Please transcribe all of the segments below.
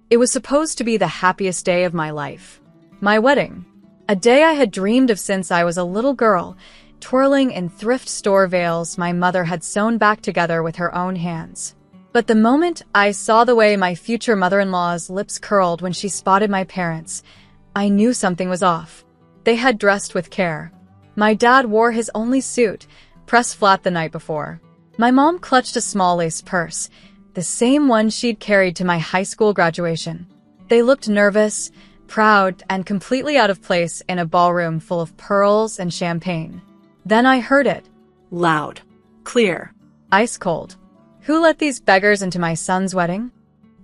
It was supposed to be the happiest day of my life. My wedding. A day I had dreamed of since I was a little girl, twirling in thrift store veils my mother had sewn back together with her own hands. But the moment I saw the way my future mother-in-law's lips curled when she spotted my parents, I knew something was off. They had dressed with care. My dad wore his only suit, pressed flat the night before. My mom clutched a small lace purse, the same one she'd carried to my high school graduation. They looked nervous, proud, and completely out of place in a ballroom full of pearls and champagne. Then I heard it. Loud. Clear. Ice cold. Who let these beggars into my son's wedding?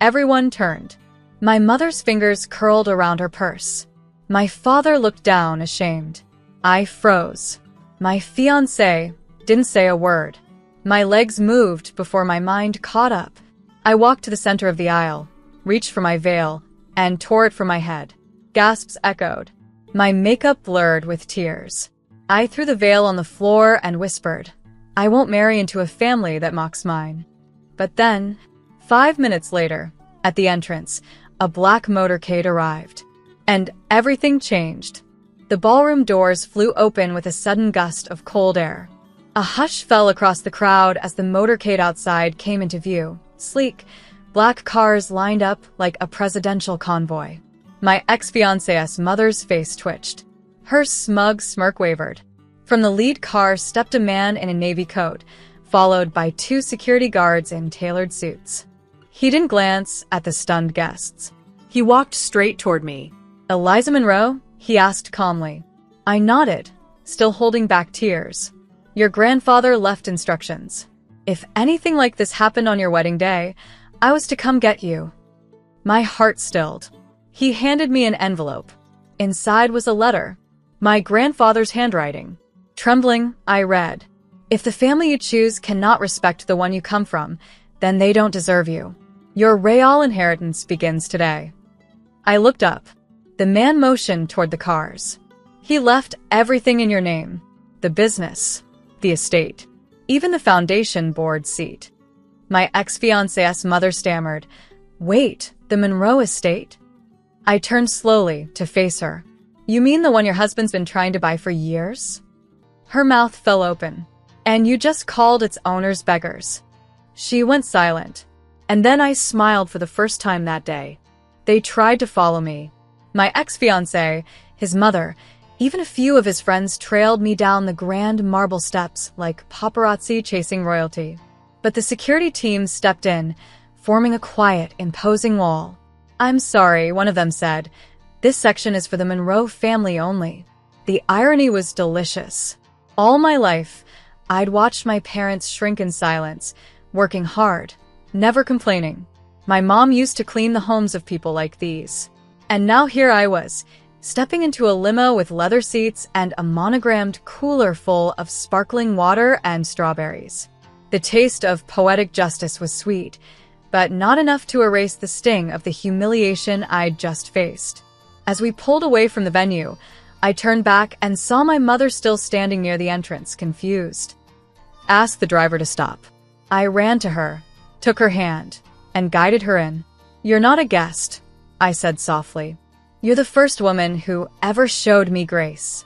Everyone turned. My mother's fingers curled around her purse. My father looked down, ashamed. I froze. My fiancé didn't say a word. My legs moved before my mind caught up. I walked to the center of the aisle, reached for my veil, and tore it from my head. Gasps echoed. My makeup blurred with tears. I threw the veil on the floor and whispered, "I won't marry into a family that mocks mine." But then, 5 minutes later, at the entrance, a black motorcade arrived. And everything changed. The ballroom doors flew open with a sudden gust of cold air. A hush fell across the crowd as the motorcade outside came into view. Sleek, black cars lined up like a presidential convoy. My ex-fiancé's mother's face twitched. Her smug smirk wavered. From the lead car stepped a man in a navy coat, followed by 2 security guards in tailored suits. He didn't glance at the stunned guests. He walked straight toward me. "Eliza Monroe?" he asked calmly. I nodded, still holding back tears. "Your grandfather left instructions. If anything like this happened on your wedding day, I was to come get you." My heart stilled. He handed me an envelope. Inside was a letter. My grandfather's handwriting. Trembling, I read, "If the family you choose cannot respect the one you come from, then they don't deserve you. Your real inheritance begins today." I looked up. The man motioned toward the cars. "He left everything in your name. The business, the estate, even the foundation board seat." My ex-fiancé's mother stammered, "Wait, the Monroe estate?" I turned slowly to face her. "You mean the one your husband's been trying to buy for years?" Her mouth fell open. "And you just called its owners beggars." She went silent. And then I smiled for the first time that day. They tried to follow me. My ex-fiancé, his mother, even a few of his friends trailed me down the grand marble steps like paparazzi chasing royalty. But the security team stepped in, forming a quiet, imposing wall. "I'm sorry," one of them said. "This section is for the Monroe family only." The irony was delicious. All my life, I'd watched my parents shrink in silence, working hard, never complaining. My mom used to clean the homes of people like these. And now here I was, stepping into a limo with leather seats and a monogrammed cooler full of sparkling water and strawberries. The taste of poetic justice was sweet, but not enough to erase the sting of the humiliation I'd just faced. As we pulled away from the venue, I turned back and saw my mother still standing near the entrance, confused. "Ask the driver to stop." I ran to her, took her hand, and guided her in. "You're not a guest," I said softly. "You're the first woman who ever showed me grace."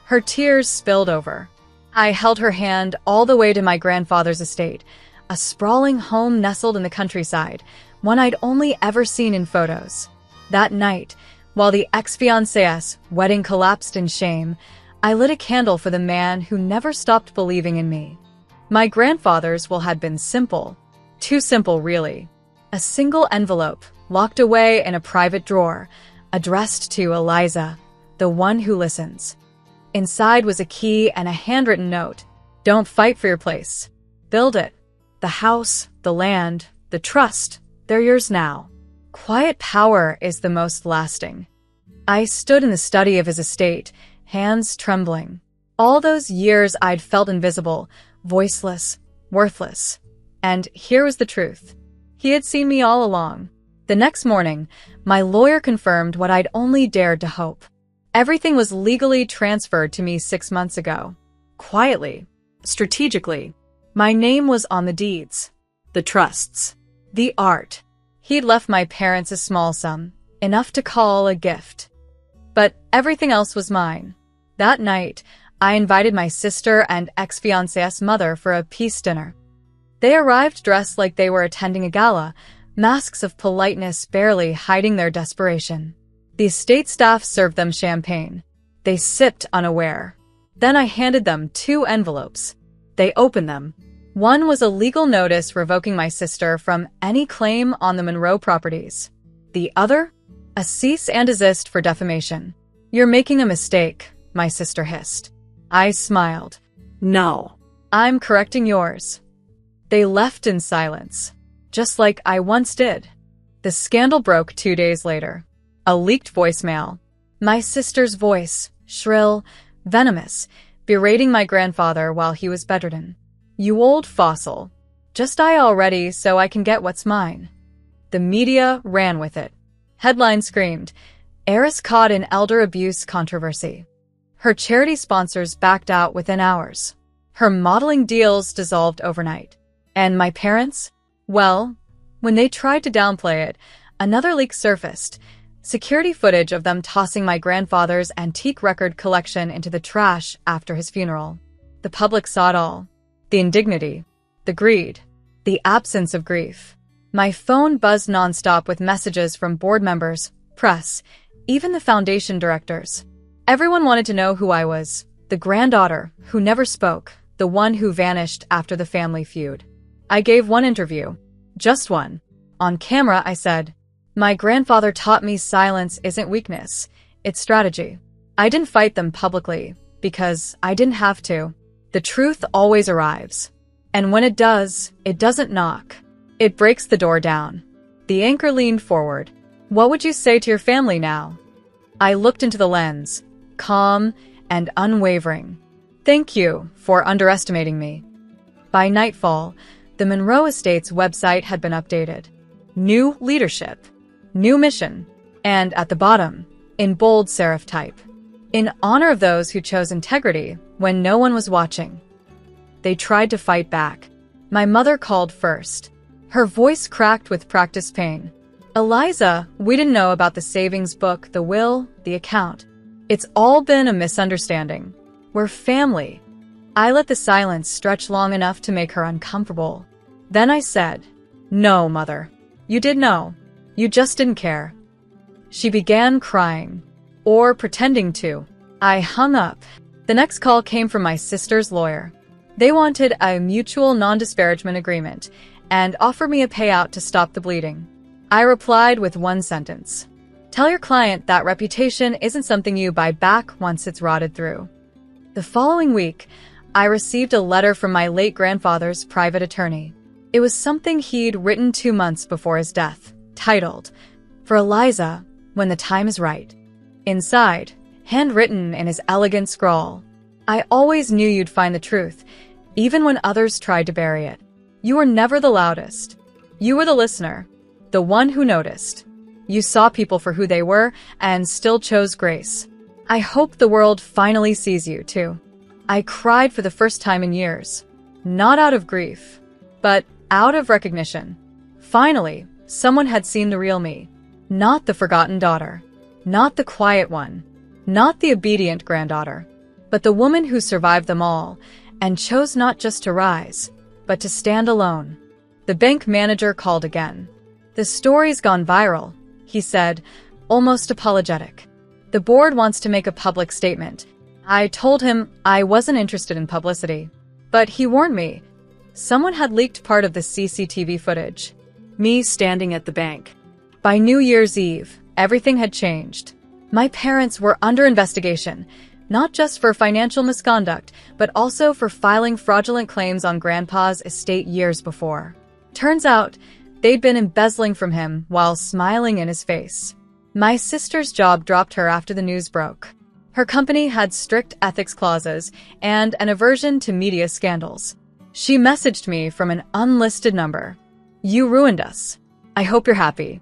Her tears spilled over. I held her hand all the way to my grandfather's estate, a sprawling home nestled in the countryside, one I'd only ever seen in photos. That night, while the ex-fiancé's wedding collapsed in shame, I lit a candle for the man who never stopped believing in me. My grandfather's will had been simple. Too simple, really. A single envelope, locked away in a private drawer, addressed to Eliza, the one who listens. Inside was a key and a handwritten note. "Don't fight for your place. Build it. The house, the land, the trust, they're yours now. Quiet power is the most lasting." I stood in the study of his estate, hands trembling. All those years I'd felt invisible, voiceless, worthless. And here was the truth. He had seen me all along. The next morning, my lawyer confirmed what I'd only dared to hope. Everything was legally transferred to me 6 months ago. Quietly, strategically. My name was on the deeds, the trusts, the art. He'd left my parents a small sum, enough to call a gift. But everything else was mine. That night, I invited my sister and ex-fiancé's mother for a peace dinner. They arrived dressed like they were attending a gala, masks of politeness barely hiding their desperation. The estate staff served them champagne. They sipped unaware. Then I handed them 2 envelopes. They opened them. One was a legal notice revoking my sister from any claim on the Monroe properties. The other? A cease and desist for defamation. "You're making a mistake," my sister hissed. I smiled. No. "I'm correcting yours." They left in silence, just like I once did. The scandal broke 2 days later. A leaked voicemail. My sister's voice, shrill, venomous, berating my grandfather while he was bedridden. "You old fossil. Just die already so I can get what's mine." The media ran with it. Headline screamed, "Heiress caught in elder abuse controversy." Her charity sponsors backed out within hours. Her modeling deals dissolved overnight. And my parents? Well, when they tried to downplay it, another leak surfaced. Security footage of them tossing my grandfather's antique record collection into the trash after his funeral. The public saw it all. The indignity, the greed, the absence of grief. My phone buzzed nonstop with messages from board members, press, even the foundation directors. Everyone wanted to know who I was, the granddaughter who never spoke, the one who vanished after the family feud. I gave one interview, just one. On camera, I said, "My grandfather taught me silence isn't weakness, it's strategy." I didn't fight them publicly, because I didn't have to. The truth always arrives. And when it does, it doesn't knock. It breaks the door down. The anchor leaned forward. "What would you say to your family now?" I looked into the lens, calm and unwavering. "Thank you for underestimating me." By nightfall, the Monroe Estate's website had been updated. New leadership, new mission, and at the bottom, in bold serif type, "In honor of those who chose integrity when no one was watching." They tried to fight back. My mother called first. Her voice cracked with practice pain. "Eliza, we didn't know about the savings book, the will, the account. It's all been a misunderstanding. We're family." I let the silence stretch long enough to make her uncomfortable. Then I said, "No, Mother. You did know. You just didn't care." She began crying. Or pretending to. I hung up. The next call came from my sister's lawyer. They wanted a mutual non-disparagement agreement and offered me a payout to stop the bleeding. I replied with one sentence. "Tell your client that reputation isn't something you buy back once it's rotted through." The following week, I received a letter from my late grandfather's private attorney. It was something he'd written 2 months before his death, titled, "For Eliza, when the time is right." Inside, handwritten in his elegant scrawl, "I always knew you'd find the truth, even when others tried to bury it. You were never the loudest. You were the listener, the one who noticed. You saw people for who they were and still chose grace. I hope the world finally sees you, too." I cried for the first time in years. Not out of grief, but out of recognition. Finally, someone had seen the real me. Not the forgotten daughter. Not the quiet one. Not the obedient granddaughter. But the woman who survived them all and chose not just to rise, but to stand alone. The bank manager called again. "The story's gone viral," he said, almost apologetic. "The board wants to make a public statement." I told him I wasn't interested in publicity. But he warned me. Someone had leaked part of the CCTV footage. Me standing at the bank. By New Year's Eve, everything had changed. My parents were under investigation, not just for financial misconduct, but also for filing fraudulent claims on Grandpa's estate years before. Turns out, they'd been embezzling from him while smiling in his face. My sister's job dropped her after the news broke. Her company had strict ethics clauses and an aversion to media scandals. She messaged me from an unlisted number. "You ruined us. I hope you're happy."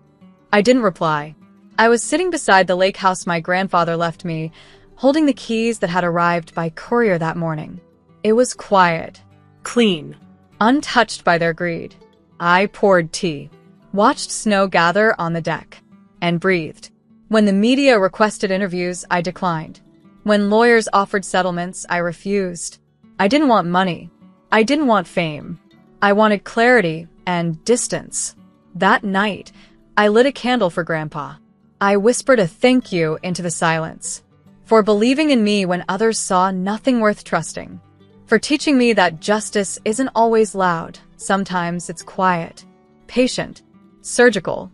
I didn't reply. I was sitting beside the lake house my grandfather left me, holding the keys that had arrived by courier that morning. It was quiet. Clean. Untouched by their greed. I poured tea. watched snow gather on the deck, and breathed. When the media requested interviews, I declined. When lawyers offered settlements, I refused. I didn't want money. I didn't want fame. I wanted clarity and distance. That night, I lit a candle for Grandpa. I whispered a thank you into the silence. For believing in me when others saw nothing worth trusting. For teaching me that justice isn't always loud. Sometimes it's quiet, patient, surgical.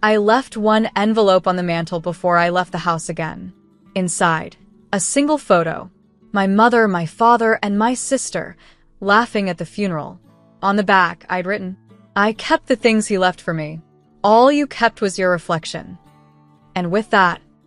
I left one envelope on the mantel before I left the house again. Inside, a single photo. My mother, my father, and my sister, laughing at the funeral. On the back, I'd written, "I kept the things he left for me. All you kept was your reflection." And with that,